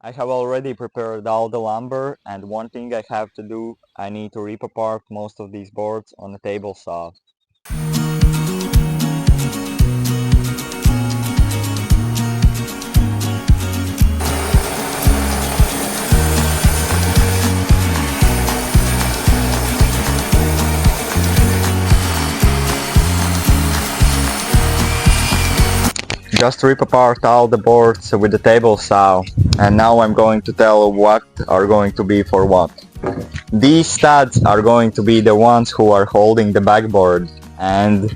I have already prepared all the lumber, and one thing I have to do, I need to rip apart most of these boards on a table saw. Just rip apart all the boards with the table saw, and now I'm going to tell what are going to be for what. These studs are going to be the ones who are holding the backboard, and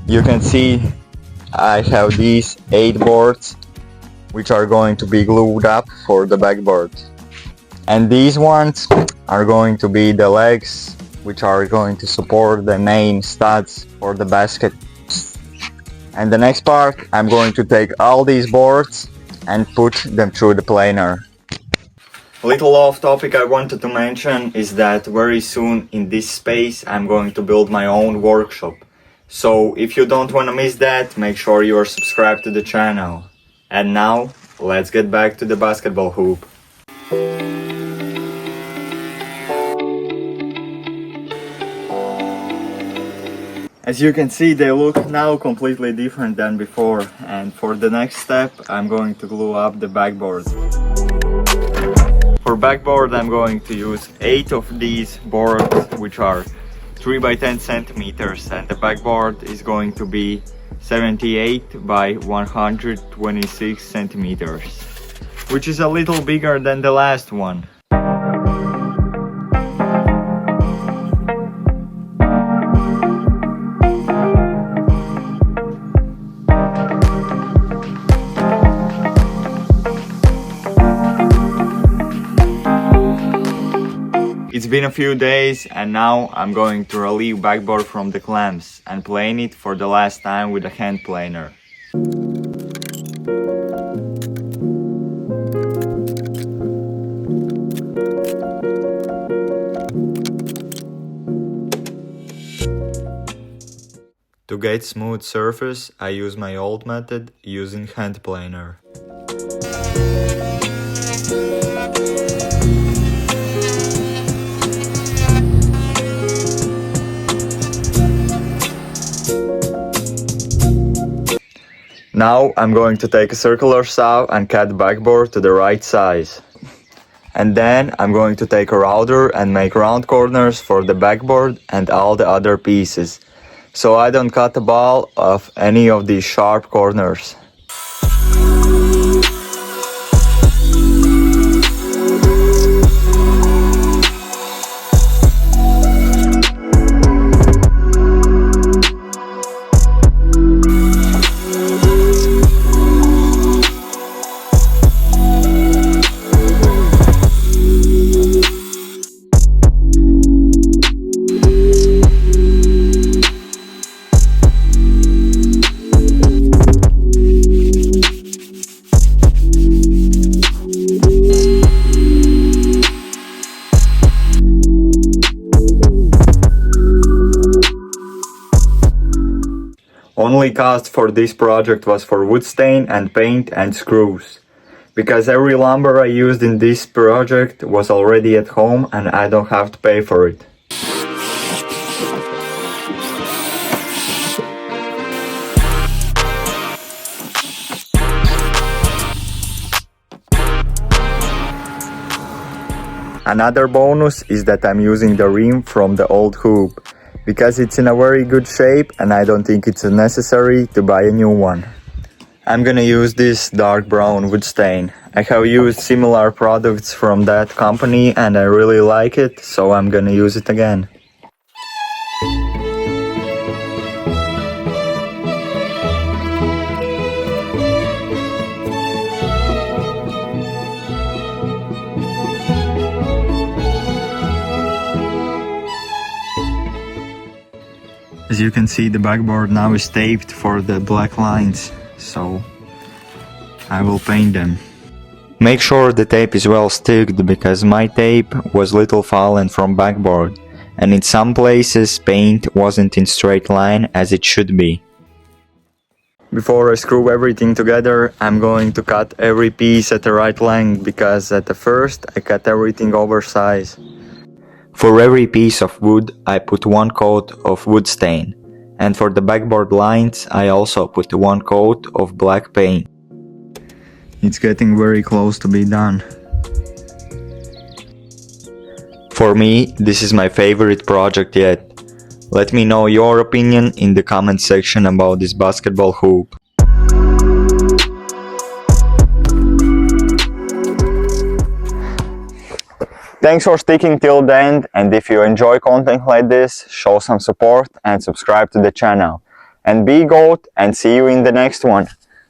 you can see I have these 8 boards which are going to be glued up for the backboard. And these ones are going to be the legs which are going to support the main studs for the basket. And the next part, I'm going to take all these boards and put them through the planer. Little off topic I wanted to mention is that very soon in this space I'm going to build my own workshop. So if you don't want to miss that, make sure you are subscribed to the channel. And now, let's get back to the basketball hoop. As you can see, they look now completely different than before, and for the next step I'm going to glue up the backboard. For backboard I'm going to use 8 of these boards which are 3 by 10 centimeters, and the backboard is going to be 78 by 126 centimeters, which is a little bigger than the last one. It's been a few days, and now I'm going to relieve backboard from the clamps and plane it for the last time with a hand planer. To get smooth surface, I use my old method using hand planer. Now I'm going to take a circular saw and cut the backboard to the right size. And then I'm going to take a router and make round corners for the backboard and all the other pieces, so I don't cut the ball of any of these sharp corners. Only cost for this project was for wood stain and paint and screws, because every lumber I used in this project was already at home and I don't have to pay for it. Another bonus is that I'm using the rim from the old hoop, because it's in a very good shape and I don't think it's necessary to buy a new one. I'm gonna use this dark brown wood stain. I have used similar products from that company and I really like it, so I'm gonna use it again. As you can see, the backboard now is taped for the black lines, so I will paint them. Make sure the tape is well sticked, because my tape was little fallen from backboard, and in some places paint wasn't in straight line as it should be. Before I screw everything together, I'm going to cut every piece at the right length because at the first I cut everything oversized. For every piece of wood I put one coat of wood stain, and for the backboard lines I also put one coat of black paint. It's getting very close to be done. For me, this is my favorite project yet. Let me know your opinion in the comment section about this basketball hoop. Thanks for sticking till the end, and if you enjoy content like this, show some support and subscribe to the channel. And be GOAT, and see you in the next one.